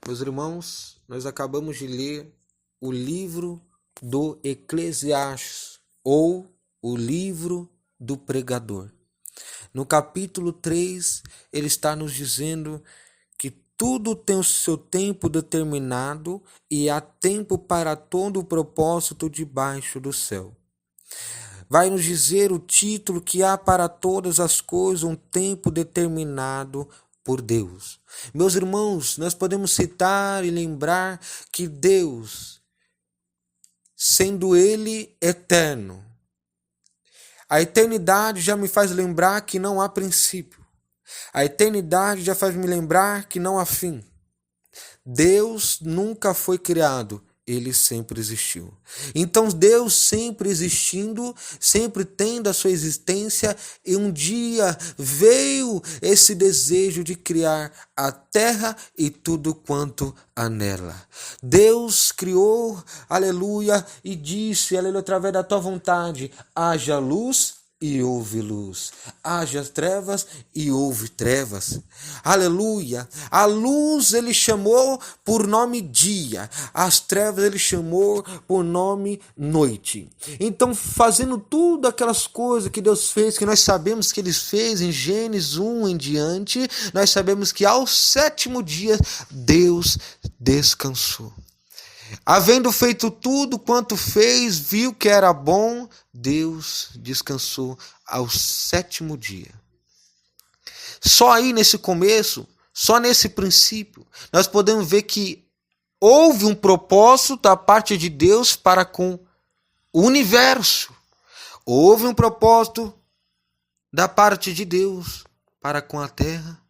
Meus irmãos, nós acabamos de ler o livro do Eclesiastes, ou o livro do pregador. No capítulo 3, ele está nos dizendo que tudo tem o seu tempo determinado e há tempo para todo o propósito debaixo do céu. Vai nos dizer o título que há para todas as coisas um tempo determinado por Deus. Meus irmãos, nós podemos citar e lembrar que Deus, sendo Ele eterno, a eternidade já me faz lembrar que não há princípio. A eternidade já faz me lembrar que não há fim. Deus nunca foi criado, ele sempre existiu. Então Deus sempre existindo, sempre tendo a sua existência, e um dia veio esse desejo de criar a terra e tudo quanto há nela. Deus criou, aleluia, e disse, aleluia, através da tua vontade, haja luz e houve luz. Haja trevas e houve trevas. Aleluia. A luz ele chamou por nome dia. As trevas ele chamou por nome noite. Então, fazendo tudo aquelas coisas que Deus fez, que nós sabemos que ele fez em Gênesis 1 em diante, nós sabemos que ao sétimo dia Deus descansou. Havendo feito tudo quanto fez, viu que era bom, Deus descansou ao sétimo dia. Só aí nesse começo, só nesse princípio, nós podemos ver que houve um propósito da parte de Deus para com o universo. Houve um propósito da parte de Deus para com a terra.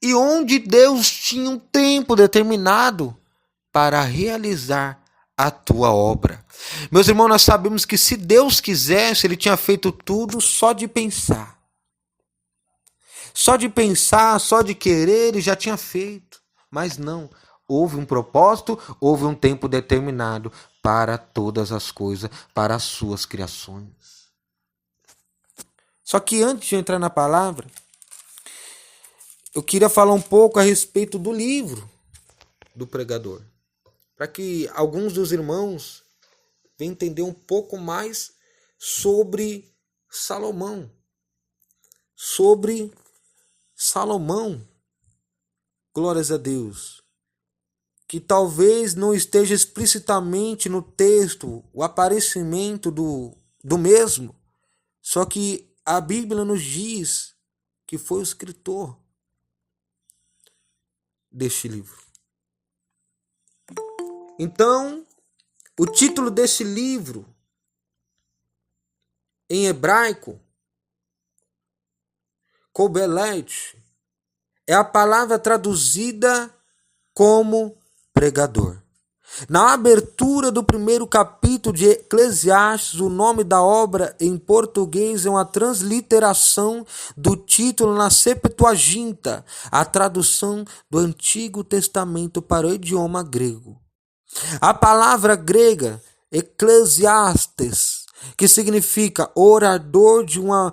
E onde Deus tinha um tempo determinado para realizar a tua obra. Meus irmãos, nós sabemos que se Deus quisesse, ele tinha feito tudo só de pensar. Só de pensar, só de querer, ele já tinha feito. Mas não, houve um propósito, houve um tempo determinado para todas as coisas, para as suas criações. Só que antes de entrar na palavra, eu queria falar um pouco a respeito do livro do pregador, para que alguns dos irmãos venham entender um pouco mais sobre Salomão. Glórias a Deus. Que talvez não esteja explicitamente no texto o aparecimento do mesmo, só que a Bíblia nos diz que foi o escritor deste livro. Então, o título desse livro, em hebraico, Kobelet, é a palavra traduzida como pregador. Na abertura do primeiro capítulo de Eclesiastes, o nome da obra em português é uma transliteração do título na Septuaginta, a tradução do Antigo Testamento para o idioma grego. A palavra grega, Eclesiastes, que significa orador de uma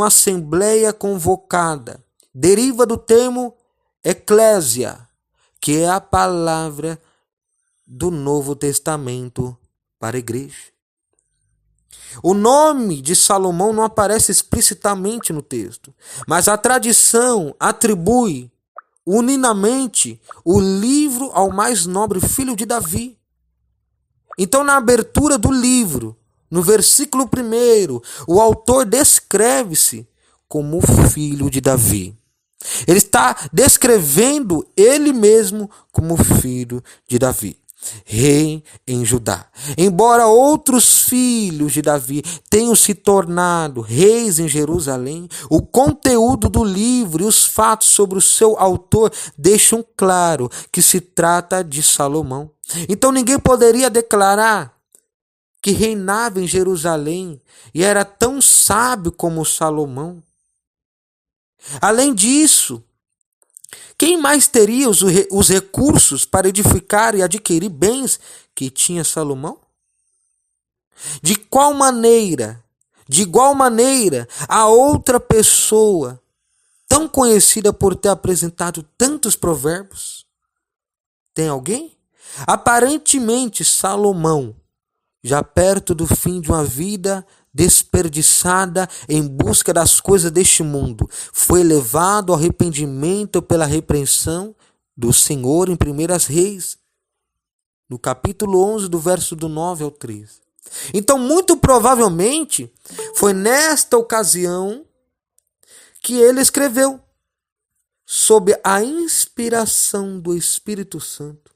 assembleia convocada, deriva do termo eclésia, que é a palavra do Novo Testamento para a igreja. O nome de Salomão não aparece explicitamente no texto, mas a tradição atribui uninamente o livro ao mais nobre filho de Davi. Então, na abertura do livro, no versículo 1, o autor descreve-se como filho de Davi. Ele está descrevendo ele mesmo como filho de Davi, rei em Judá. Embora outros filhos de Davi tenham se tornado reis em Jerusalém, o conteúdo do livro e os fatos sobre o seu autor deixam claro que se trata de Salomão. Então ninguém poderia declarar que reinava em Jerusalém e era tão sábio como Salomão. Além disso, quem mais teria os recursos para edificar e adquirir bens que tinha Salomão? De igual maneira, a outra pessoa tão conhecida por ter apresentado tantos provérbios, Tem alguém? Aparentemente, Salomão, já perto do fim de uma vida desperdiçada em busca das coisas deste mundo, foi levado ao arrependimento pela repreensão do Senhor em 1 Reis, no capítulo 11, do verso do 9 ao 13. Então, muito provavelmente, foi nesta ocasião que ele escreveu, sob a inspiração do Espírito Santo,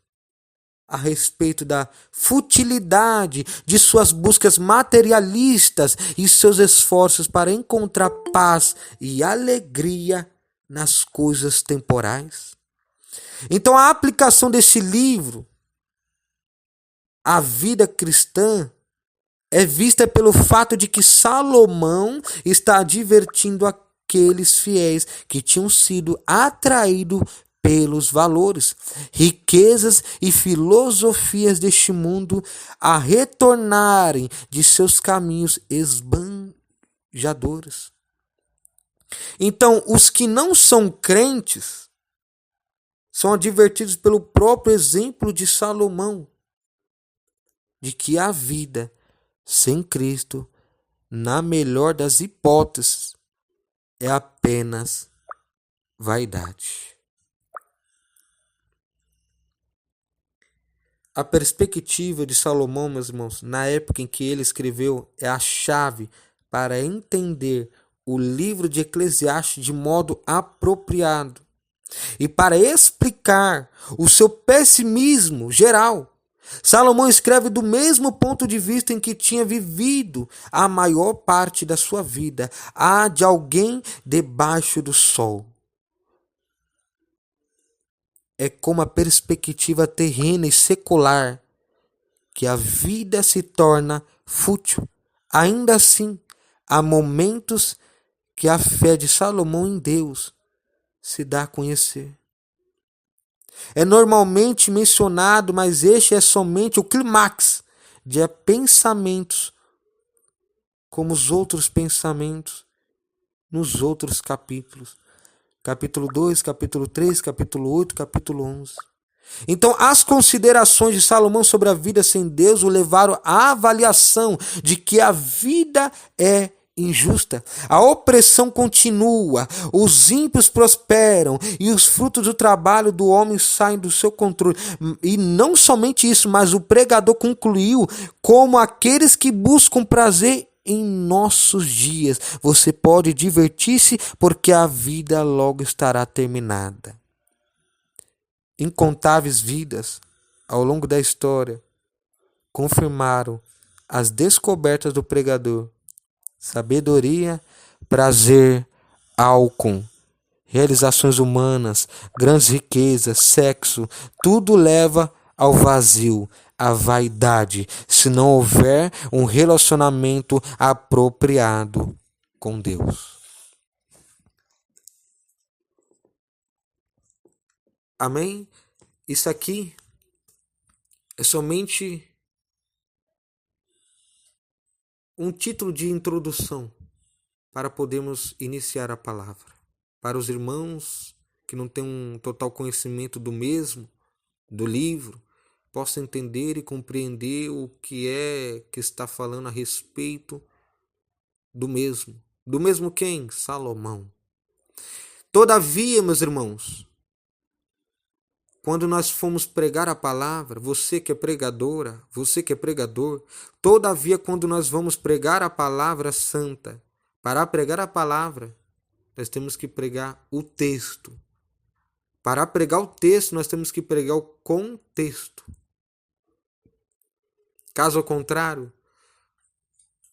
a respeito da futilidade de suas buscas materialistas e seus esforços para encontrar paz e alegria nas coisas temporais. Então, a aplicação desse livro à vida cristã é vista pelo fato de que Salomão está advertindo aqueles fiéis que tinham sido atraídos pelos valores, riquezas e filosofias deste mundo a retornarem de seus caminhos esbanjadores. Então, os que não são crentes são advertidos pelo próprio exemplo de Salomão, de que a vida sem Cristo, na melhor das hipóteses, é apenas vaidade. A perspectiva de Salomão, meus irmãos, na época em que ele escreveu, é a chave para entender o livro de Eclesiastes de modo apropriado e para explicar o seu pessimismo geral. Salomão escreve do mesmo ponto de vista em que tinha vivido a maior parte da sua vida, a de alguém debaixo do sol. É como a perspectiva terrena e secular que a vida se torna fútil. Ainda assim, há momentos que a fé de Salomão em Deus se dá a conhecer. É normalmente mencionado, mas este é somente o clímax de pensamentos, como os outros pensamentos nos outros capítulos. Capítulo 2, capítulo 3, capítulo 8, capítulo 11. Então, as considerações de Salomão sobre a vida sem Deus o levaram à avaliação de que a vida é injusta. A opressão continua, os ímpios prosperam e os frutos do trabalho do homem saem do seu controle. E não somente isso, mas o pregador concluiu como aqueles que buscam prazer em nossos dias. Você pode divertir-se porque a vida logo estará terminada. Incontáveis vidas ao longo da história confirmaram as descobertas do pregador. Sabedoria, prazer, álcool, realizações humanas, grandes riquezas, sexo, tudo leva ao vazio, à vaidade, se não houver um relacionamento apropriado com Deus. Amém? Isso aqui é somente um título de introdução para podermos iniciar a palavra. Para os irmãos que não têm um total conhecimento do mesmo, do livro, possam entender e compreender o que é que está falando a respeito do mesmo. Do mesmo quem? Salomão. Todavia, meus irmãos, quando nós formos pregar a palavra, você que é pregadora, você que é pregador, todavia quando nós vamos pregar a palavra santa, para pregar a palavra, nós temos que pregar o texto. Para pregar o texto, nós temos que pregar o contexto. Caso contrário,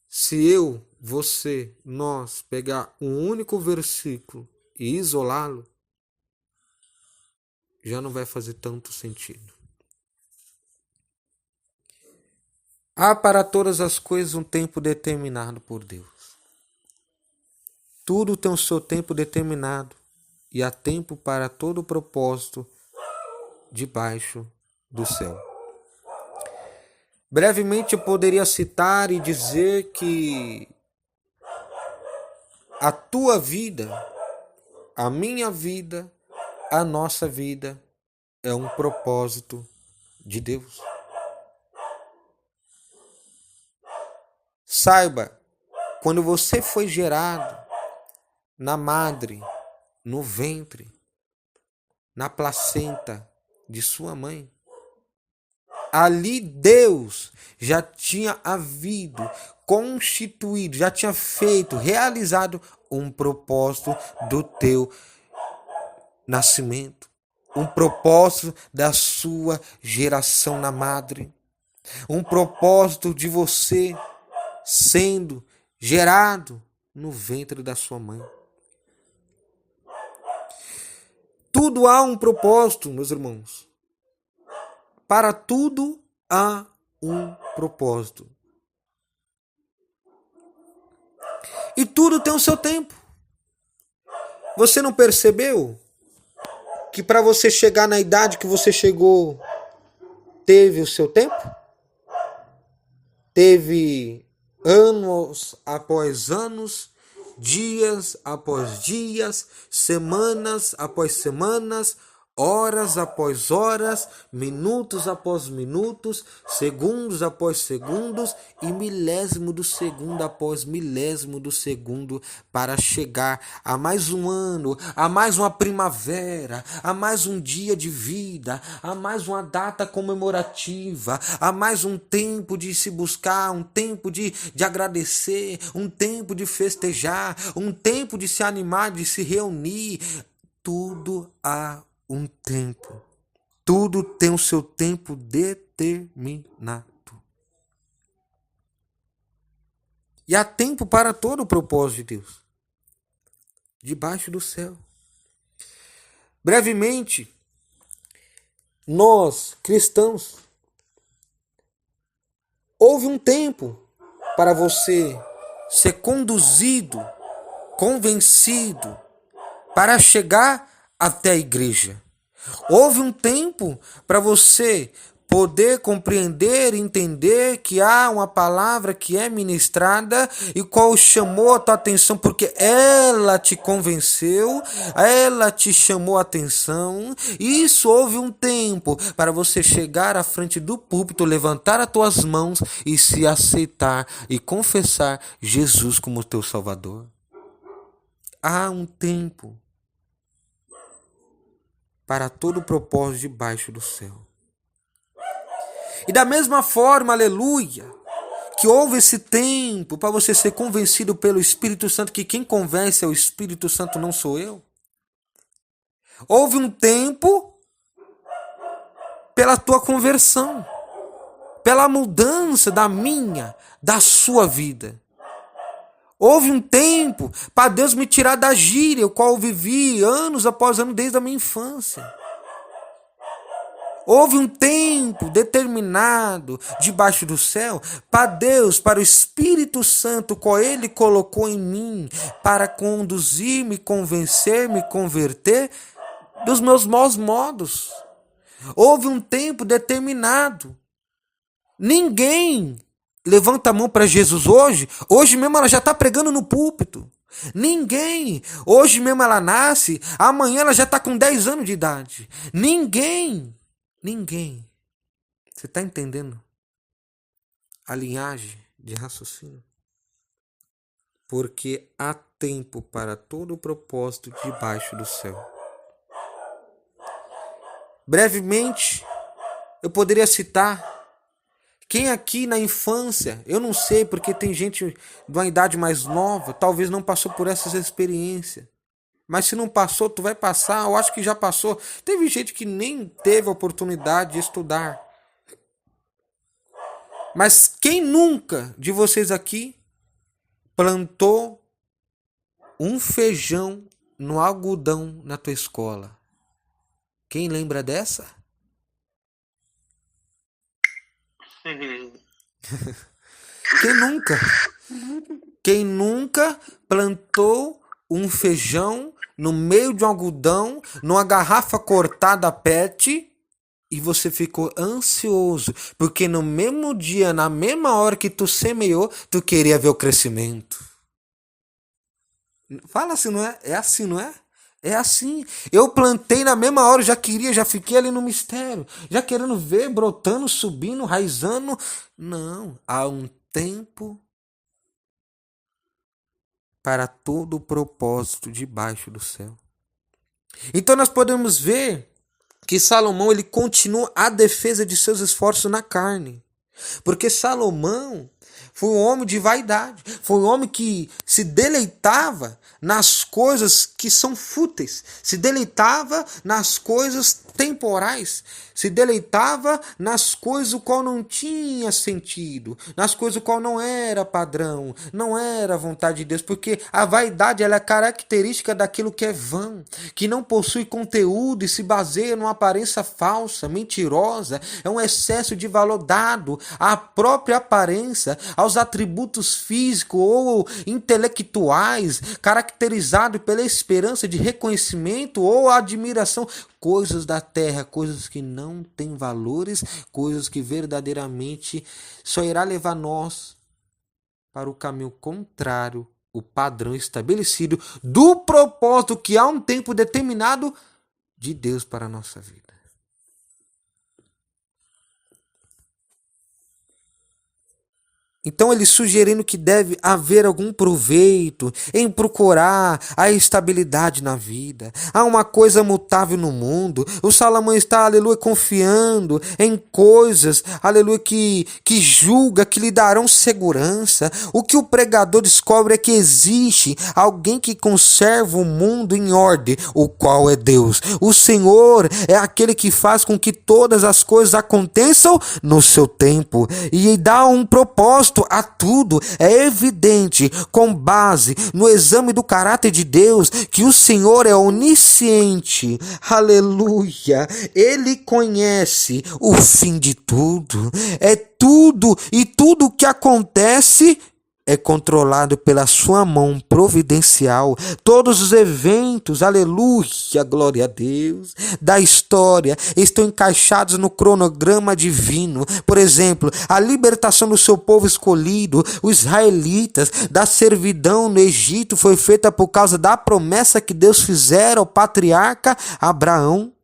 se eu, você, nós pegar um único versículo e isolá-lo, já não vai fazer tanto sentido. Há para todas as coisas um tempo determinado por Deus. Tudo tem o seu tempo determinado e há tempo para todo o propósito debaixo do céu. Brevemente eu poderia citar e dizer que a tua vida, a minha vida, a nossa vida é um propósito de Deus. Saiba, quando você foi gerado na madre, no ventre, na placenta de sua mãe, ali Deus já tinha havido, constituído, já tinha feito, realizado um propósito do teu nascimento, um propósito da sua geração na madre, um propósito de você sendo gerado no ventre da sua mãe. Tudo há um propósito, meus irmãos. Para tudo há um propósito. E tudo tem o seu tempo. Você não percebeu que para você chegar na idade que você chegou, teve o seu tempo? Teve anos após anos, dias após dias, semanas após semanas, horas após horas, minutos após minutos, segundos após segundos e milésimo do segundo após milésimo do segundo para chegar a mais um ano, a mais uma primavera, a mais um dia de vida, a mais uma data comemorativa, a mais um tempo de se buscar, um tempo de agradecer, um tempo de festejar, um tempo de se animar, de se reunir. Tudo há um tempo. Tudo tem o seu tempo determinado. E há tempo para todo o propósito de Deus. Debaixo do céu. Brevemente, nós, cristãos, houve um tempo para você ser conduzido, convencido, para chegar até a igreja. Houve um tempo para você poder compreender, entender que há uma palavra que é ministrada e qual chamou a tua atenção porque ela te convenceu, ela te chamou a atenção. Isso houve um tempo para você chegar à frente do púlpito, levantar as tuas mãos e se aceitar e confessar Jesus como teu Salvador. Há um tempo para todo o propósito debaixo do céu. E da mesma forma, aleluia, que houve esse tempo para você ser convencido pelo Espírito Santo, que quem convence é o Espírito Santo, não sou eu. Houve um tempo pela tua conversão, pela mudança da minha, da sua vida. Houve um tempo para Deus me tirar da gíria, o qual eu vivi anos após anos desde a minha infância. Houve um tempo determinado debaixo do céu para Deus, para o Espírito Santo, qual Ele colocou em mim para conduzir, me convencer, me converter dos meus maus modos. Houve um tempo determinado. Ninguém levanta a mão para Jesus hoje. Hoje mesmo ela já está pregando no púlpito. Ninguém. Hoje mesmo ela nasce. Amanhã ela já está com 10 anos de idade. Ninguém. Você está entendendo a linhagem de raciocínio? Porque há tempo para todo o propósito debaixo do céu. Brevemente, eu poderia citar quem aqui na infância, eu não sei, porque tem gente de uma idade mais nova, talvez não passou por essas experiências. Mas se não passou, tu vai passar, eu acho que já passou. Teve gente que nem teve a oportunidade de estudar. Mas quem nunca de vocês aqui plantou um feijão no algodão na tua escola? Quem lembra dessa? Quem nunca plantou um feijão no meio de um algodão, numa garrafa cortada PET, e você ficou ansioso, porque no mesmo dia, na mesma hora que tu semeou, tu queria ver o crescimento? Fala assim, não é? É assim, não é? É assim. Eu plantei na mesma hora, já fiquei ali no mistério, já querendo ver, brotando, subindo, raizando. Não, há um tempo para todo o propósito debaixo do céu. Então nós podemos ver que Salomão ele continua a defesa de seus esforços na carne. Porque Salomão foi um homem de vaidade, foi um homem que se deleitava nas coisas que são fúteis, se deleitava nas coisas temporais, se deleitava nas coisas o qual não tinha sentido, nas coisas o qual não era padrão, não era vontade de Deus, porque a vaidade ela é característica daquilo que é vão, que não possui conteúdo e se baseia numa aparência falsa, mentirosa, é um excesso de valor dado à própria aparência, aos atributos físicos ou intelectuais, caracterizado pela esperança de reconhecimento ou admiração, coisas da terra, coisas que não têm valores, coisas que verdadeiramente só irá levar nós para o caminho contrário, o padrão estabelecido do propósito que há um tempo determinado de Deus para a nossa vida. Então ele sugerindo que deve haver algum proveito em procurar a estabilidade na vida. Há uma coisa mutável no mundo. O Salomão está, aleluia, confiando em coisas, aleluia, que julga que lhe darão segurança. O que o pregador descobre é que existe alguém que conserva o mundo em ordem, o qual é Deus. O Senhor é aquele que faz com que todas as coisas aconteçam no seu tempo e dá um propósito a tudo. É evidente, com base no exame do caráter de Deus, que o Senhor é onisciente. Aleluia! Ele conhece o fim de tudo. É tudo e tudo que acontece é controlado pela sua mão providencial. Todos os eventos, aleluia, glória a Deus, da história estão encaixados no cronograma divino. Por exemplo, a libertação do seu povo escolhido, os israelitas, da servidão no Egito foi feita por causa da promessa que Deus fizera ao patriarca Abraão.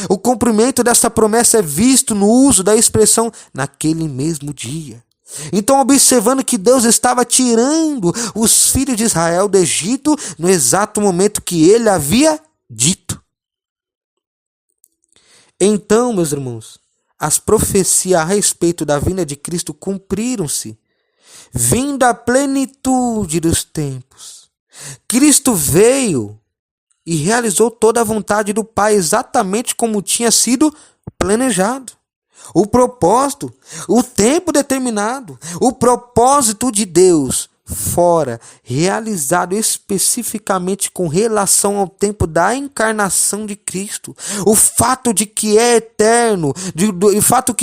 O cumprimento dessa promessa é visto no uso da expressão naquele mesmo dia. Então, observando que Deus estava tirando os filhos de Israel do Egito no exato momento que ele havia dito. Então, meus irmãos, as profecias a respeito da vinda de Cristo cumpriram-se, vindo a plenitude dos tempos. Cristo veio e realizou toda a vontade do Pai exatamente como tinha sido planejado. O propósito, o tempo determinado, o propósito de Deus fora realizado especificamente com relação ao tempo da encarnação de Cristo. O fato de que é eterno, o fato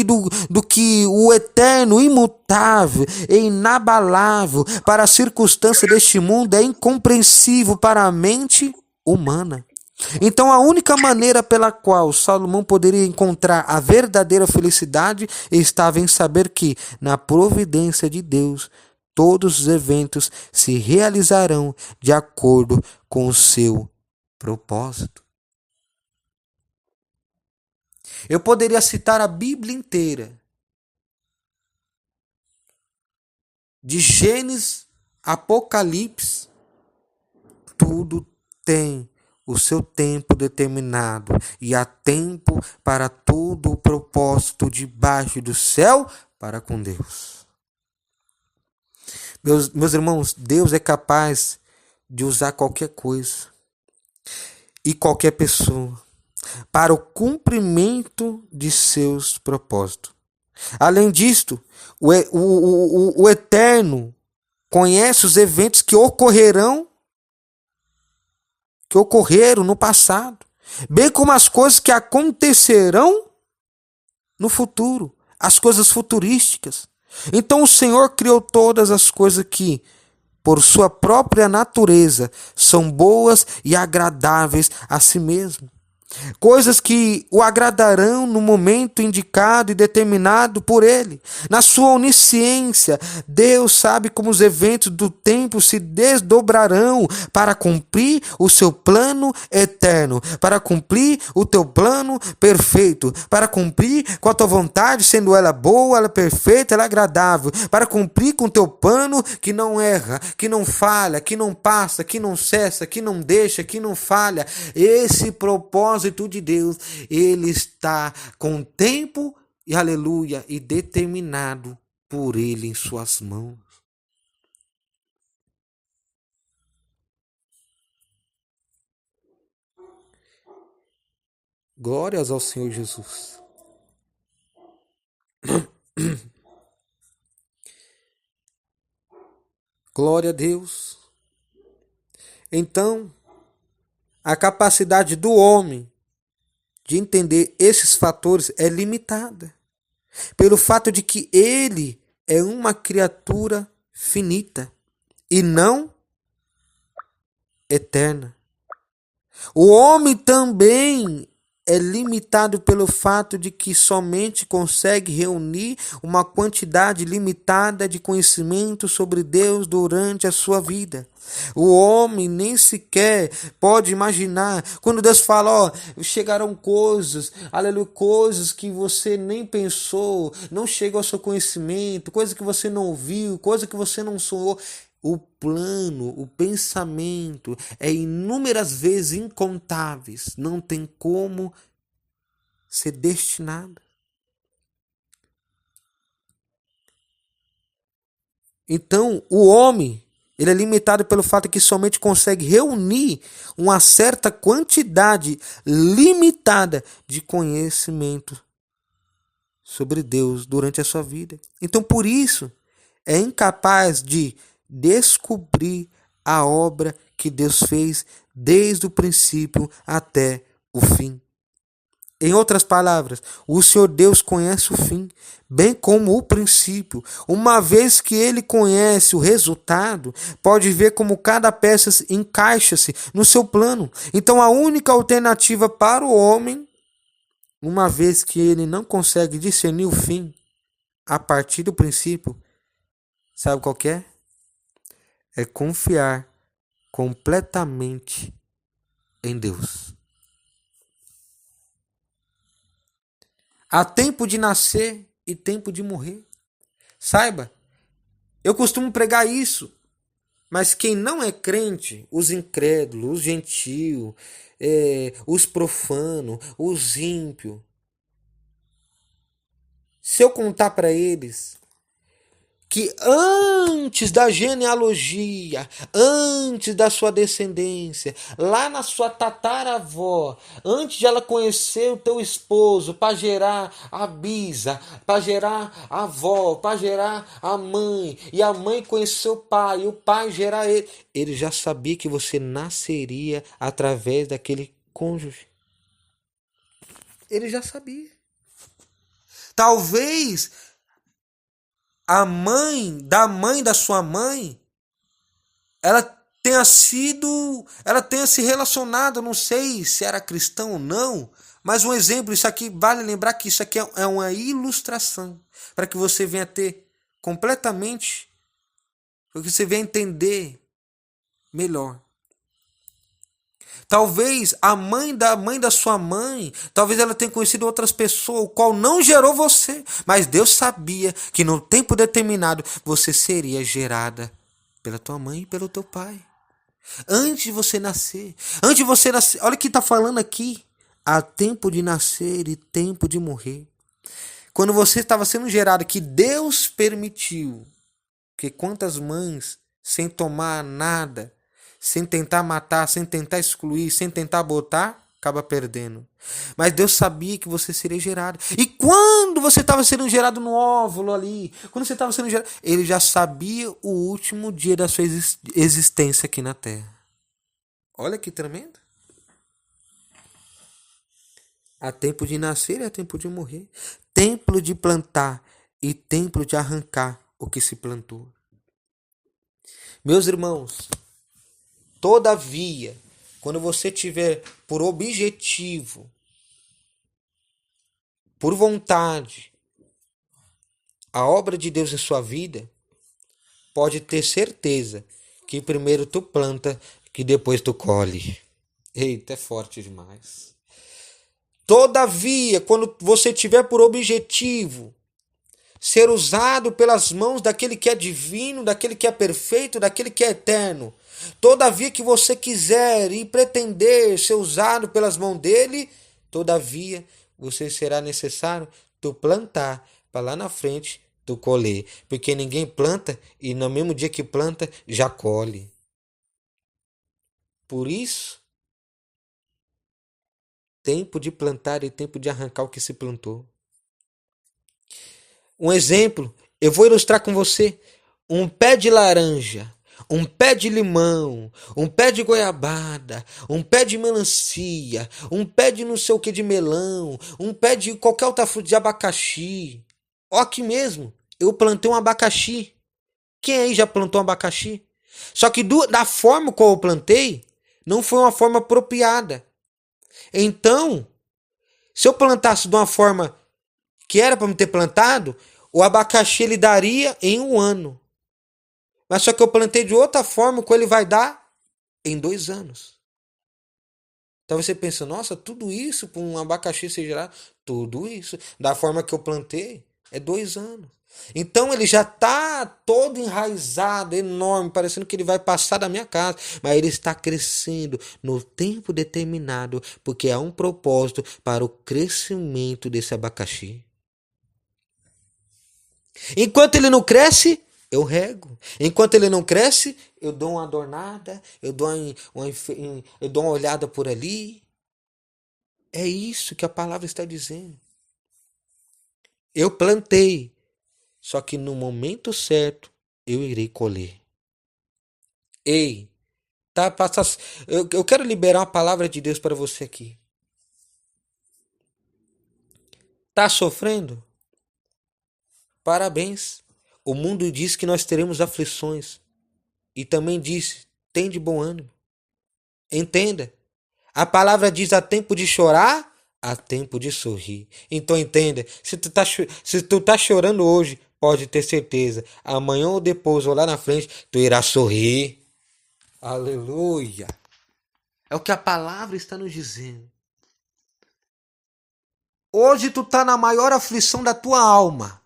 do que o eterno, imutável e inabalável para a circunstância deste mundo é incompreensível para a mente humana. Então a única maneira pela qual Salomão poderia encontrar a verdadeira felicidade estava em saber que, na providência de Deus, todos os eventos se realizarão de acordo com o seu propósito. Eu poderia citar a Bíblia inteira, de Gênesis, Apocalipse, tudo tem o seu tempo determinado e há tempo para todo o propósito debaixo do céu para com Deus. Meus irmãos, Deus é capaz de usar qualquer coisa e qualquer pessoa para o cumprimento de seus propósitos. Além disto, o Eterno conhece os eventos que ocorreram no passado, bem como as coisas que acontecerão no futuro, as coisas futurísticas. Então o Senhor criou todas as coisas que, por sua própria natureza, são boas e agradáveis a si mesmo. coisas que o agradarão no momento indicado e determinado por ele. Na sua onisciência, Deus sabe como os eventos do tempo se desdobrarão para cumprir o seu plano eterno, para cumprir o teu plano perfeito, para cumprir com a tua vontade, sendo ela boa, ela perfeita, ela agradável, para cumprir com o teu plano que não erra, que não falha, que não passa, que não cessa, que não deixa, que não falha. Esse propósito de Deus, ele está com tempo e aleluia, e determinado por ele em suas mãos. Glórias ao Senhor Jesus. Glória a Deus. Então, a capacidade do homem de entender esses fatores é limitada, pelo fato de que ele é uma criatura finita e não eterna. O homem também é limitado pelo fato de que somente consegue reunir uma quantidade limitada de conhecimento sobre Deus durante a sua vida. O homem nem sequer pode imaginar, quando Deus fala, ó, chegarão coisas, aleluia, coisas que você nem pensou, não chegou ao seu conhecimento, coisa que você não ouviu, coisa que você não sonhou. O plano, o pensamento é inúmeras vezes incontáveis, não tem como ser destinado. Então, o homem, ele é limitado pelo fato que somente consegue reunir uma certa quantidade limitada de conhecimento sobre Deus durante a sua vida. Então, por isso, é incapaz de descobrir a obra que Deus fez desde o princípio até o fim. Em outras palavras, o Senhor Deus conhece o fim, bem como o princípio. Uma vez que ele conhece o resultado, pode ver como cada peça encaixa-se no seu plano. Então, a única alternativa para o homem, uma vez que ele não consegue discernir o fim a partir do princípio, sabe qual que é? É confiar completamente em Deus. Há tempo de nascer e tempo de morrer. Saiba, eu costumo pregar isso, mas quem não é crente, os incrédulos, os gentios, os profanos, os ímpios, se eu contar para eles que antes da genealogia, antes da sua descendência, lá na sua tataravó, antes de ela conhecer o teu esposo, para gerar a bisa, para gerar a avó, para gerar a mãe, e a mãe conhecer o pai, e o pai gerar ele, ele já sabia que você nasceria através daquele cônjuge. Ele já sabia. Talvez a mãe da sua mãe, ela tenha se relacionado, não sei se era cristão ou não, mas um exemplo, isso aqui vale lembrar que isso aqui é uma ilustração, para que você venha ter completamente, para que você venha entender melhor. Talvez a mãe da sua mãe, talvez ela tenha conhecido outras pessoas, o qual não gerou você. Mas Deus sabia que no tempo determinado você seria gerada pela tua mãe e pelo teu pai. Antes de você nascer. Olha o que está falando aqui. Há tempo de nascer e tempo de morrer. Quando você estava sendo gerado, que Deus permitiu, que quantas mães, sem tomar nada, sem tentar matar, sem tentar excluir, sem tentar botar, acaba perdendo. Mas Deus sabia que você seria gerado. E quando você estava sendo gerado no óvulo ali, quando você estava sendo gerado, ele já sabia o último dia da sua existência aqui na Terra. Olha que tremendo. Há tempo de nascer e há tempo de morrer. Tempo de plantar e tempo de arrancar o que se plantou. Meus irmãos, todavia, quando você tiver por objetivo, por vontade, a obra de Deus em sua vida, pode ter certeza que primeiro tu planta, que depois tu colhe. Eita, é forte demais. Todavia, quando você tiver por objetivo ser usado pelas mãos daquele que é divino, daquele que é perfeito, daquele que é eterno, todavia que você quiser e pretender ser usado pelas mãos dele, todavia você será necessário tu plantar para lá na frente tu colher, porque ninguém planta e no mesmo dia que planta já colhe. Por isso, tempo de plantar e tempo de arrancar o que se plantou. Um exemplo, eu vou ilustrar com você um pé de laranja, um pé de limão, um pé de goiabada, um pé de melancia, um pé de não sei o que de melão, um pé de qualquer outra fruta, de abacaxi. Ó, aqui mesmo, eu plantei um abacaxi. Quem aí já plantou um abacaxi? Só que da forma como eu plantei, não foi uma forma apropriada. Então, se eu plantasse de uma forma que era para me ter plantado, o abacaxi ele daria em 1 ano. Mas só que eu plantei de outra forma, que ele vai dar em 2 anos. Então você pensa, nossa, tudo isso para um abacaxi ser gerado? Tudo isso. Da forma que eu plantei, é 2 anos. Então ele já está todo enraizado, enorme, parecendo que ele vai passar da minha casa. Mas ele está crescendo no tempo determinado, porque há um propósito para o crescimento desse abacaxi. Enquanto ele não cresce, eu rego. Enquanto ele não cresce, eu dou uma adornada, eu dou uma olhada por ali. É isso que a palavra está dizendo. Eu plantei, só que no momento certo eu irei colher. Ei, tá, eu quero liberar uma palavra de Deus para você aqui. Tá sofrendo? Parabéns. O mundo diz que nós teremos aflições. E também diz, tem de bom ânimo. Entenda. A palavra diz, há tempo de chorar, há tempo de sorrir. Então entenda, se tu tá chorando hoje, pode ter certeza, amanhã ou depois ou lá na frente, tu irá sorrir. Aleluia. É o que a palavra está nos dizendo. Hoje tu tá na maior aflição da tua alma.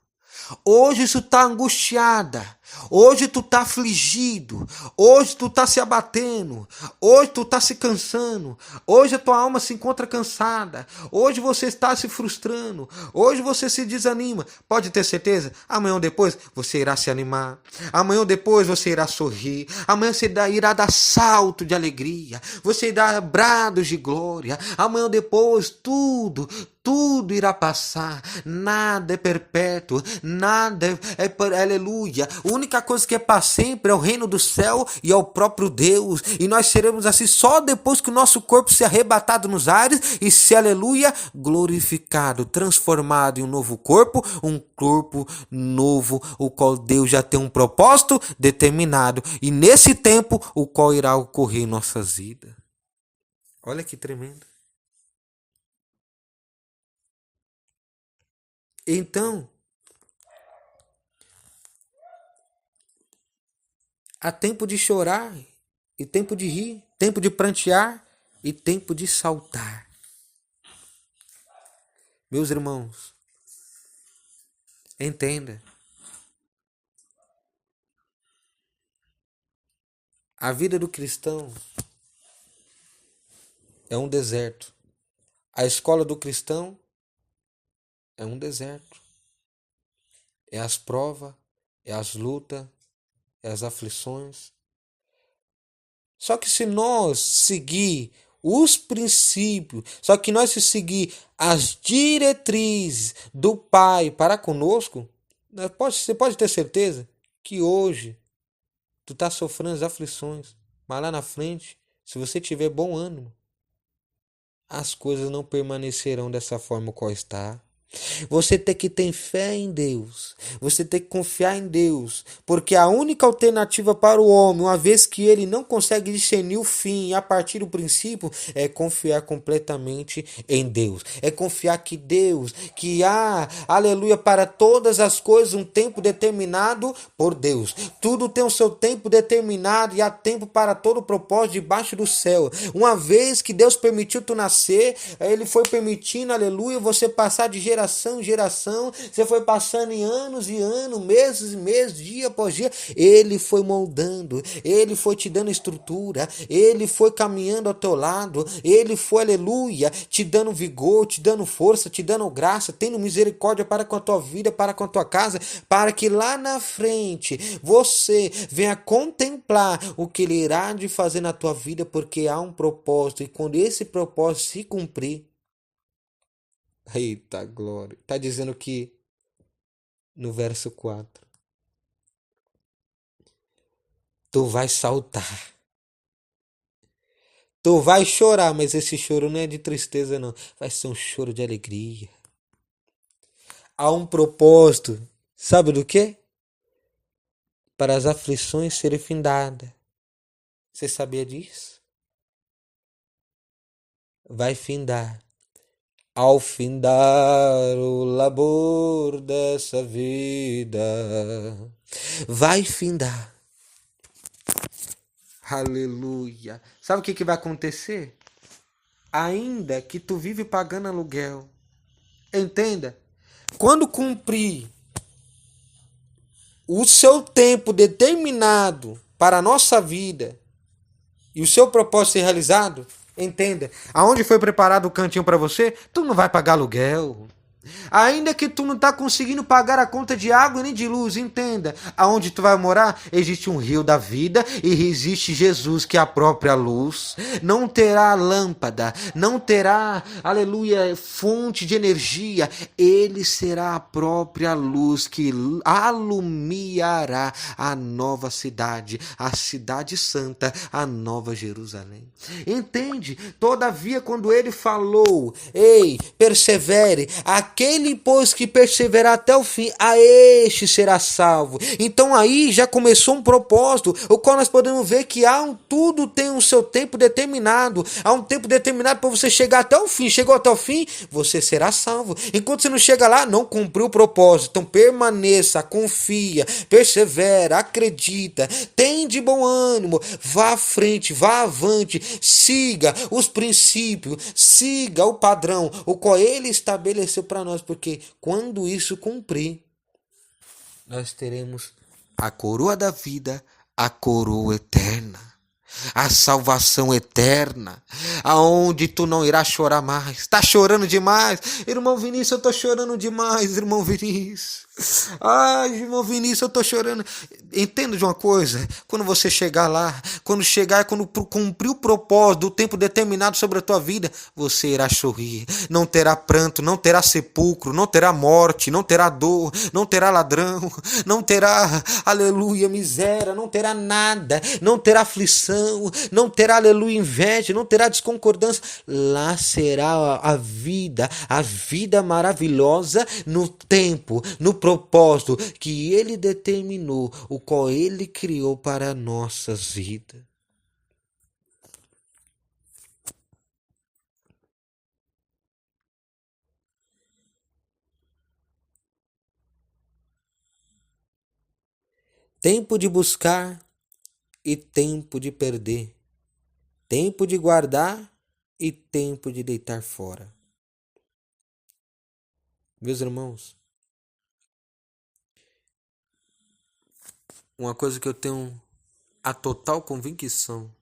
Hoje tu tá angustiada. Hoje tu tá afligido. Hoje tu tá se abatendo. Hoje tu tá se cansando. Hoje a tua alma se encontra cansada. Hoje você está se frustrando. Hoje você se desanima. Pode ter certeza, amanhã ou depois você irá se animar. Amanhã ou depois você irá sorrir. Amanhã você irá dar salto de alegria. Você irá dar brados de glória. Amanhã ou depois tudo irá passar, nada é perpétuo, nada aleluia. A única coisa que é para sempre é o reino do céu e é o próprio Deus. E nós seremos assim só depois que o nosso corpo se arrebatado nos ares e se, aleluia, glorificado, transformado em um novo corpo novo, o qual Deus já tem um propósito determinado. E nesse tempo, o qual irá ocorrer em nossas vidas. Olha que tremendo. Então, há tempo de chorar e tempo de rir, tempo de prantear e tempo de saltar. Meus irmãos, entenda. A vida do cristão é um deserto. A escola do cristão é um deserto. É as provas, é as lutas, é as aflições. Só que se nós seguir os princípios, só que nós se seguir as diretrizes do Pai para conosco, você pode ter certeza que hoje tu está sofrendo as aflições, mas lá na frente, se você tiver bom ânimo, as coisas não permanecerão dessa forma qual está. Você tem que ter fé em Deus. Você tem que confiar em Deus. Porque a única alternativa para o homem, uma vez que ele não consegue discernir o fim a partir do princípio, é confiar completamente em Deus. É confiar que Deus, que há, aleluia, para todas as coisas um tempo determinado por Deus. Tudo tem o seu tempo determinado e há tempo para todo o propósito debaixo do céu. Uma vez que Deus permitiu tu nascer, ele foi permitindo, aleluia, você passar de geração em geração, você foi passando em anos e anos, meses e meses, dia após dia, ele foi moldando, ele foi te dando estrutura, ele foi caminhando ao teu lado, ele foi, aleluia, te dando vigor, te dando força, te dando graça, tendo misericórdia para com a tua vida, para com a tua casa, para que lá na frente você venha contemplar o que ele irá de fazer na tua vida, porque há um propósito, e quando esse propósito se cumprir, eita glória, está dizendo que no verso 4, tu vai saltar, tu vai chorar, mas esse choro não é de tristeza não, vai ser um choro de alegria. Há um propósito, sabe do quê? Para as aflições serem findadas. Você sabia disso? Vai findar. Ao findar o labor dessa vida, vai findar. Aleluia. Sabe o que vai acontecer? Ainda que tu vive pagando aluguel, entenda, quando cumprir o seu tempo determinado para a nossa vida e o seu propósito ser realizado, entenda, aonde foi preparado o cantinho para você, tu não vai pagar aluguel. Ainda que tu não tá conseguindo pagar a conta de água nem de luz, entenda, aonde tu vai morar, existe um rio da vida e existe Jesus, que é a própria luz. Não terá lâmpada, não terá, aleluia, fonte de energia, ele será a própria luz que alumiará a nova cidade, a cidade santa, a nova Jerusalém. Entende? Todavia, quando ele falou, ei, persevere, aquele, pois, que perseverar até o fim, a este será salvo. Então aí já começou um propósito, o qual nós podemos ver que tudo tem o seu tempo determinado. Há um tempo determinado para você chegar até o fim. Chegou até o fim, você será salvo. Enquanto você não chega lá, não cumpriu o propósito. Então permaneça, confia, persevera, acredita, tem de bom ânimo, vá à frente, vá avante, siga os princípios, siga o padrão, o qual ele estabeleceu para nós, porque quando isso cumprir, nós teremos a coroa da vida, a coroa eterna, a salvação eterna, aonde tu não irás chorar mais. Tá chorando demais, irmão Vinícius, eu tô chorando demais, irmão Vinícius. Ai, irmão Vinícius, eu tô chorando. Entenda de uma coisa, quando você chegar lá, quando cumprir o propósito do tempo determinado sobre a tua vida, você irá sorrir, não terá pranto, não terá sepulcro, não terá morte, não terá dor, não terá ladrão, não terá, aleluia, miséria, não terá nada, não terá aflição, não terá, aleluia, inveja, não terá desconcordância. Lá será a vida maravilhosa no tempo, no propósito que ele determinou, o qual ele criou para nossas vidas. Tempo de buscar e tempo de perder. Tempo de guardar e tempo de deitar fora. Meus irmãos, uma coisa que eu tenho a total convicção,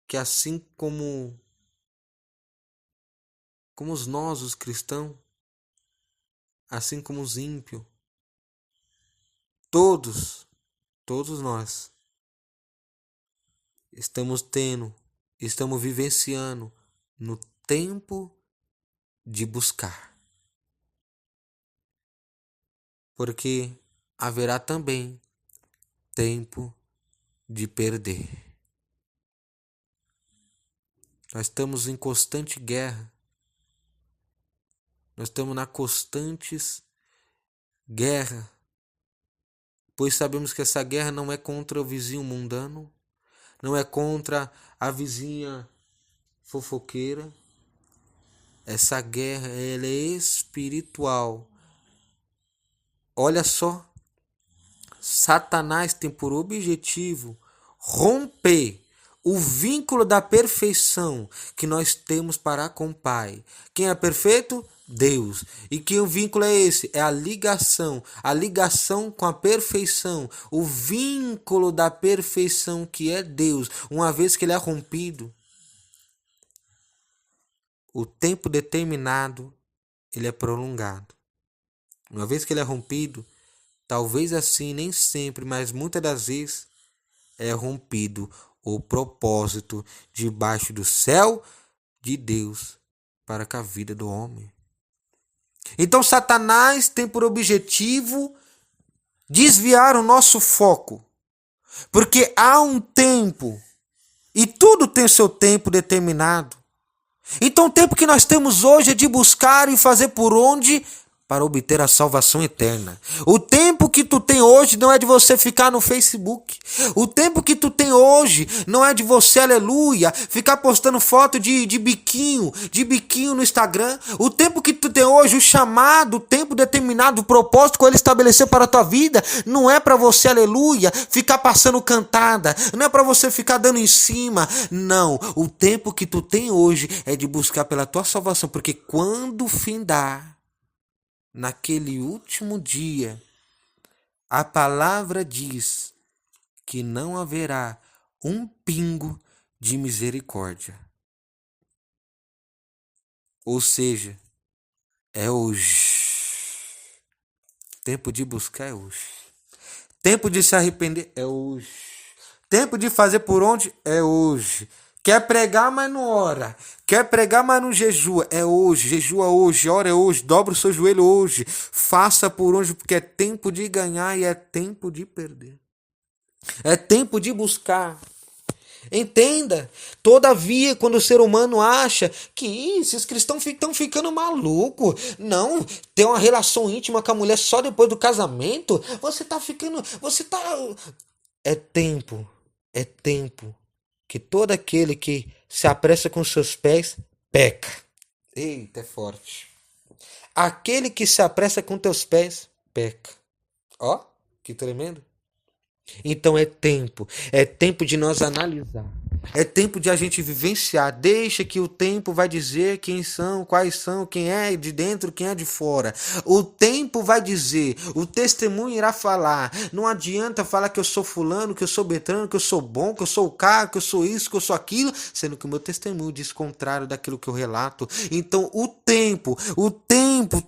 que assim como nós, os cristãos, assim como os ímpios, todos nós estamos vivenciando no tempo de buscar. Porque haverá também tempo de perder. Nós estamos em constante guerra Nós estamos na constantes guerra, pois sabemos que essa guerra não é contra o vizinho mundano, não é contra a vizinha fofoqueira. Essa guerra, ela é espiritual. Olha só, Satanás tem por objetivo romper o vínculo da perfeição que nós temos para com o Pai. Quem é perfeito? Deus. E que o vínculo é esse? É a ligação com a perfeição, o vínculo da perfeição que é Deus. Uma vez que ele é rompido, o tempo determinado, ele é prolongado. Uma vez que ele é rompido, talvez assim, nem sempre, mas muitas das vezes, é rompido o propósito debaixo do céu de Deus para com a vida do homem. Então Satanás tem por objetivo desviar o nosso foco, porque há um tempo, e tudo tem seu tempo determinado. Então o tempo que nós temos hoje é de buscar e fazer por onde para obter a salvação eterna. O tempo que tu tem hoje não é de você ficar no Facebook. O tempo que tu tem hoje não é de você, aleluia, ficar postando foto de biquinho no Instagram. O tempo que tu tem hoje, o chamado, o tempo determinado, o propósito que ele estabeleceu para a tua vida, não é para você, aleluia, ficar passando cantada. Não é para você ficar dando em cima. Não, o tempo que tu tem hoje é de buscar pela tua salvação, porque quando findar, naquele último dia, a palavra diz que não haverá um pingo de misericórdia. Ou seja, é hoje. Tempo de buscar é hoje. Tempo de se arrepender é hoje. Tempo de fazer por onde é hoje. Quer pregar, mas não ora. Quer pregar, mas não jejua. É hoje, jejua hoje, ora é hoje, dobra o seu joelho hoje. Faça por onde, porque é tempo de ganhar e é tempo de perder. É tempo de buscar. Entenda. Todavia, quando o ser humano acha que esses cristãos estão ficando malucos, não, ter uma relação íntima com a mulher só depois do casamento, É tempo que todo aquele que se apressa com seus pés, peca. Eita, é forte. Aquele que se apressa com teus pés, peca. Ó, que tremendo. Então é tempo de nós analisar. É tempo de a gente vivenciar. Deixa que o tempo vai dizer quem são, quais são, quem é de dentro, quem é de fora. O tempo vai dizer, o testemunho irá falar. Não adianta falar que eu sou fulano, que eu sou Beltrano, que eu sou bom, que eu sou o cara, que eu sou isso, que eu sou aquilo, sendo que o meu testemunho diz contrário daquilo que eu relato. Então o tempo,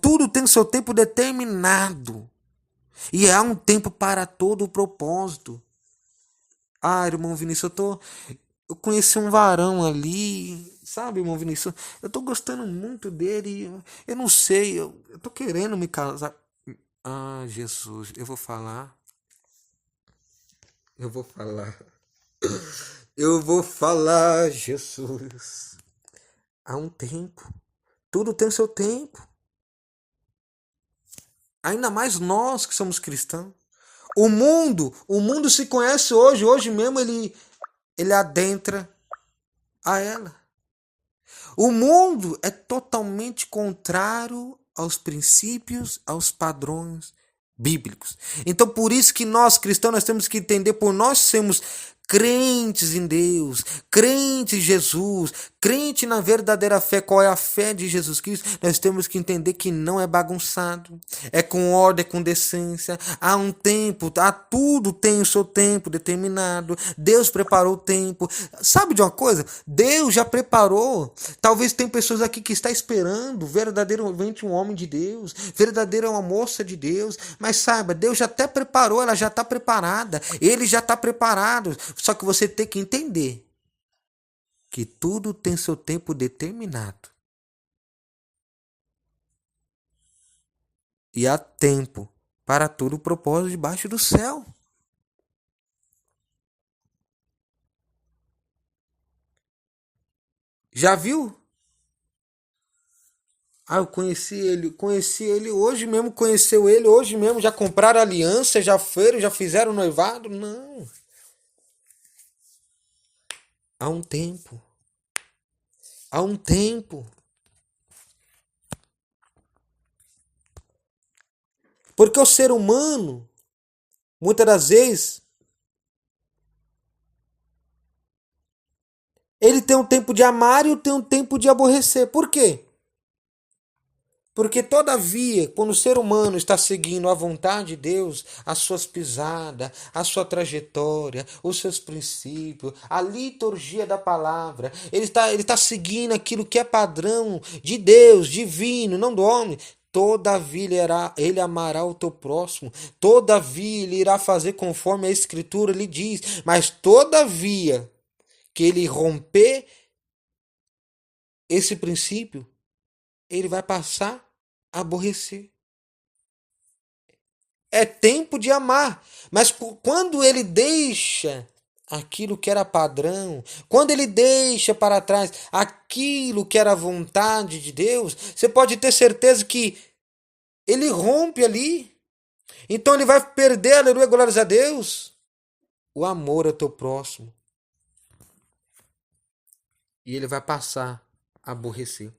tudo tem seu tempo determinado. E há um tempo para todo o propósito. Ah, irmão Vinícius, eu conheci um varão ali, sabe, irmão Vinícius? Eu tô gostando muito dele. Eu não sei, eu tô querendo me casar. Ah, Jesus, eu vou falar. Eu vou falar. Eu vou falar, Jesus. Há um tempo. Tudo tem seu tempo. Ainda mais nós que somos cristãos. O mundo se conhece hoje mesmo ele adentra a ela. O mundo é totalmente contrário aos princípios, aos padrões bíblicos. Então, por isso que nós cristãos nós temos que entender, por nós sermos crentes em Deus, crentes em Jesus, crente na verdadeira fé, qual é a fé de Jesus Cristo, nós temos que entender que não é bagunçado, é com ordem, é com decência, há um tempo, tudo tem o seu tempo determinado, Deus preparou o tempo. Sabe de uma coisa? Deus já preparou. Talvez tem pessoas aqui que estão esperando verdadeiramente um homem de Deus, verdadeira uma moça de Deus, mas saiba, Deus já até preparou, ela já está preparada, ele já está preparado. Só que você tem que entender que tudo tem seu tempo determinado. E há tempo para todo o propósito debaixo do céu. Já viu? Ah, eu conheci ele hoje mesmo, conheceu ele hoje mesmo, já compraram aliança, já foram, já fizeram noivado? Não. Há um tempo. Há um tempo. Porque o ser humano, muitas das vezes, ele tem um tempo de amar e tem um tempo de aborrecer. Por quê? Porque, todavia, quando o ser humano está seguindo a vontade de Deus, as suas pisadas, a sua trajetória, os seus princípios, a liturgia da palavra, ele está seguindo aquilo que é padrão de Deus, divino, não do homem. Todavia ele amará o teu próximo, todavia ele irá fazer conforme a Escritura lhe diz, mas todavia que ele romper esse princípio, ele vai passar a aborrecer. É tempo de amar. Mas quando ele deixa aquilo que era padrão, quando ele deixa para trás aquilo que era vontade de Deus, você pode ter certeza que ele rompe ali. Então ele vai perder, aleluia, glórias a Deus, o amor ao teu próximo. E ele vai passar a aborrecer.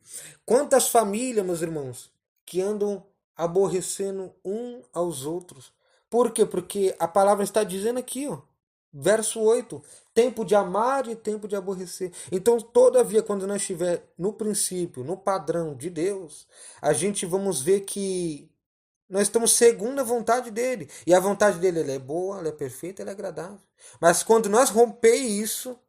Quantas famílias, meus irmãos, que andam aborrecendo um aos outros. Por quê? Porque a palavra está dizendo aqui, ó, verso 8, tempo de amar e tempo de aborrecer. Então, todavia, quando nós estiver no princípio, no padrão de Deus, a gente vamos ver que nós estamos segundo a vontade dele. E a vontade dele, ela é boa, ela é perfeita, ela é agradável. Mas quando nós romper isso,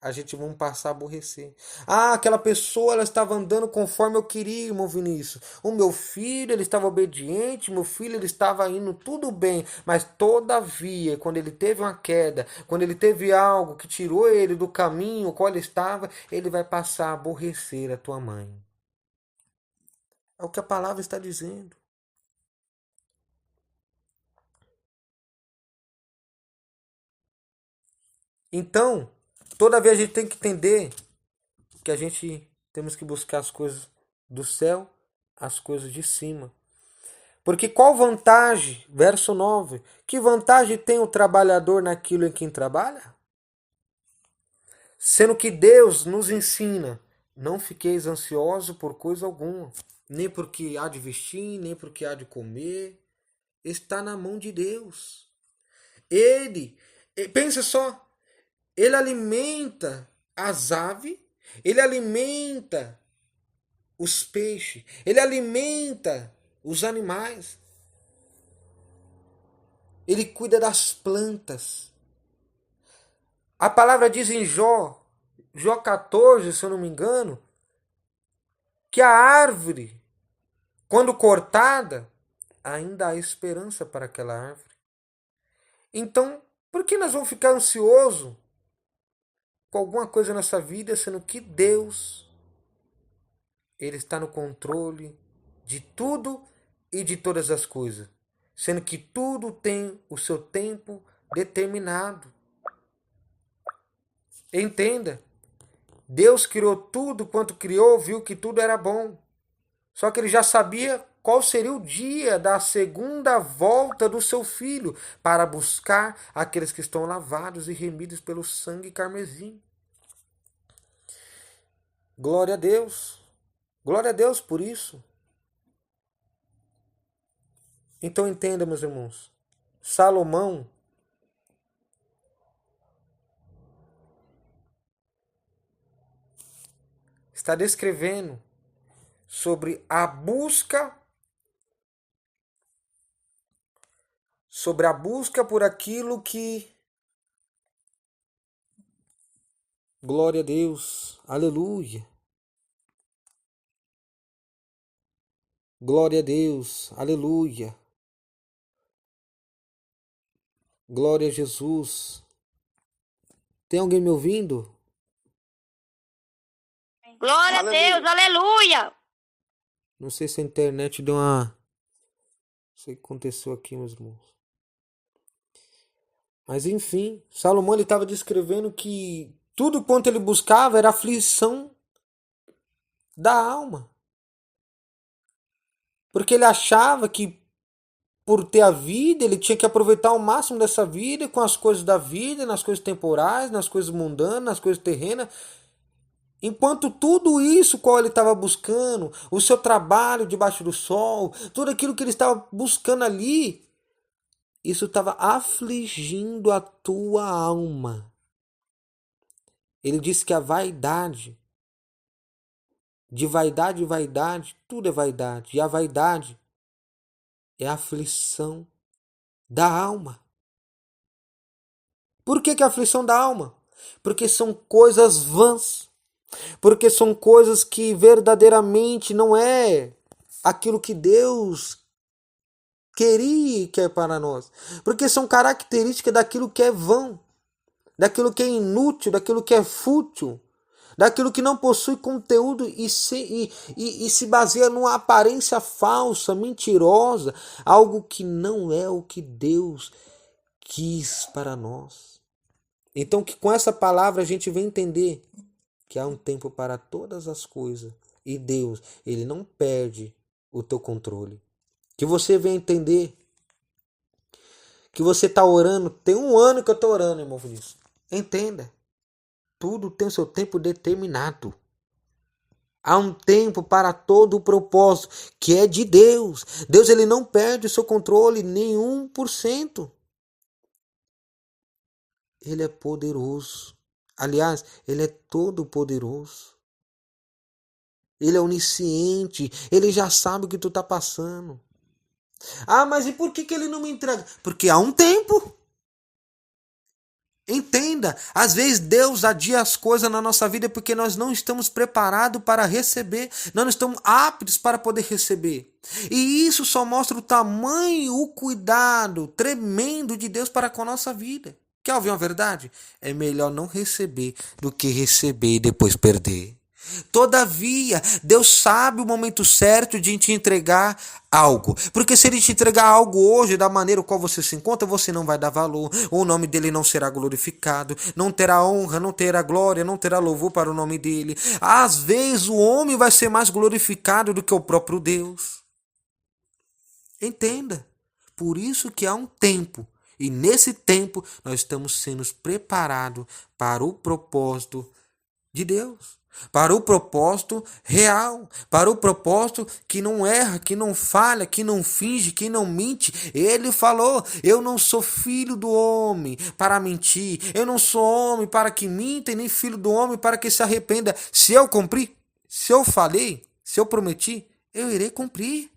a gente vamos passar a aborrecer. Ah, aquela pessoa, ela estava andando conforme eu queria, irmão Vinícius. O meu filho, ele estava obediente, meu filho, ele estava indo tudo bem, mas todavia, quando ele teve uma queda, quando ele teve algo que tirou ele do caminho o qual ele estava, ele vai passar a aborrecer a tua mãe. É o que a palavra está dizendo. Então, toda vez a gente tem que entender que a gente temos que buscar as coisas do céu, as coisas de cima. Porque qual vantagem, verso 9, que vantagem tem o trabalhador naquilo em quem trabalha? Sendo que Deus nos ensina, não fiqueis ansiosos por coisa alguma, nem porque há de vestir, nem porque há de comer, está na mão de Deus. Ele, pensa só, ele alimenta as aves, ele alimenta os peixes, ele alimenta os animais, ele cuida das plantas. A palavra diz em Jó 14, se eu não me engano, que a árvore, quando cortada, ainda há esperança para aquela árvore. Então, por que nós vamos ficar ansiosos com alguma coisa nessa vida, sendo que Deus, ele está no controle de tudo e de todas as coisas, sendo que tudo tem o seu tempo determinado. Entenda, Deus criou tudo, quanto criou, viu que tudo era bom. Só que ele já sabia qual seria o dia da segunda volta do seu filho para buscar aqueles que estão lavados e remidos pelo sangue carmesim. Glória a Deus. Glória a Deus por isso. Então entenda, meus irmãos. Salomão está descrevendo sobre a busca por aquilo que, glória a Deus, aleluia. Glória a Deus, aleluia. Glória a Jesus. Tem alguém me ouvindo? Glória a Deus, aleluia. Não sei se a internet deu uma... Não sei o que aconteceu aqui, meus irmãos. Mas enfim, Salomão estava descrevendo que tudo quanto ele buscava era aflição da alma. Porque ele achava que por ter a vida, ele tinha que aproveitar o máximo dessa vida com as coisas da vida, nas coisas temporais, nas coisas mundanas, nas coisas terrenas. Enquanto tudo isso qual ele estava buscando, o seu trabalho debaixo do sol, tudo aquilo que ele estava buscando ali, isso estava afligindo a tua alma. Ele disse que a vaidade, de vaidade em vaidade, tudo é vaidade. E a vaidade é a aflição da alma. Por que é a aflição da alma? Porque são coisas vãs. Porque são coisas que verdadeiramente não é aquilo que Deus queria e quer para nós. Porque são características daquilo que é vão, daquilo que é inútil, daquilo que é fútil, daquilo que não possui conteúdo e se baseia numa aparência falsa, mentirosa, algo que não é o que Deus quis para nós. Então que com essa palavra a gente vem entender que há um tempo para todas as coisas e Deus, ele não perde o teu controle. Que você venha entender que você está orando, tem um ano que eu estou orando, irmão Vinícius. Entenda, tudo tem o seu tempo determinado. Há um tempo para todo o propósito que é de Deus. Deus ele não perde o seu controle nem 1%. Ele é poderoso. Aliás, ele é todo poderoso. Ele é onisciente. Ele já sabe o que tu está passando. Ah, mas e por que ele não me entrega? Porque há um tempo. Entenda, às vezes Deus adia as coisas na nossa vida porque nós não estamos preparados para receber, nós não estamos aptos para poder receber. E isso só mostra o tamanho, o cuidado tremendo de Deus para com a nossa vida. Quer ouvir uma verdade? É melhor não receber do que receber e depois perder. Todavia, Deus sabe o momento certo de te entregar algo. Porque se ele te entregar algo hoje, da maneira qual você se encontra, você não vai dar valor. O nome dele não será glorificado. Não terá honra, não terá glória, não terá louvor para o nome dele. Às vezes o homem vai ser mais glorificado do que o próprio Deus. Entenda. Por isso que há um tempo. E nesse tempo nós estamos sendo preparados para o propósito de Deus. Para o propósito real, para o propósito que não erra, que não falha, que não finge, que não mente. Ele falou: eu não sou filho do homem para mentir, eu não sou homem para que minta, e nem filho do homem para que se arrependa. Se eu cumprir, se eu falei, se eu prometi, eu irei cumprir.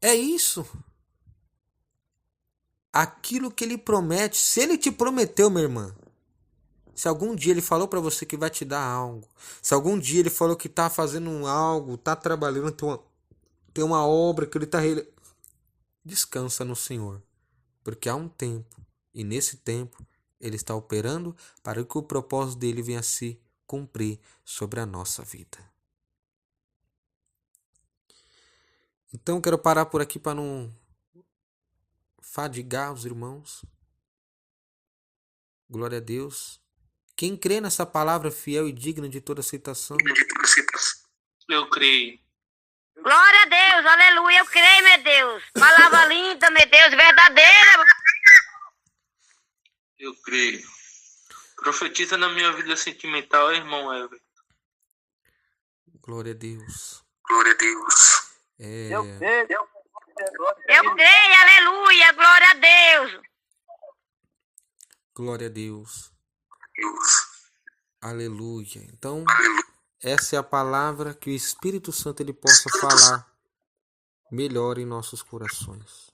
É isso. Aquilo que ele promete, se ele te prometeu, minha irmã, se algum dia ele falou para você que vai te dar algo, se algum dia ele falou que tá fazendo algo, tá trabalhando, tem uma obra que ele tá descansa no Senhor, porque há um tempo e nesse tempo ele está operando para que o propósito dele venha a se cumprir sobre a nossa vida. Então quero parar por aqui para não fadigar os irmãos. Glória a Deus. Quem crê nessa palavra fiel e digna de toda aceitação? Eu creio. Glória a Deus, aleluia, eu creio, meu Deus. Palavra linda, meu Deus, verdadeira. Eu creio. Profetiza na minha vida sentimental, irmão Everton. Glória a Deus. Glória a Deus. Eu creio, aleluia, glória a Deus. Glória a Deus. Aleluia. Então, essa é a palavra que o Espírito Santo ele possa falar melhor em nossos corações.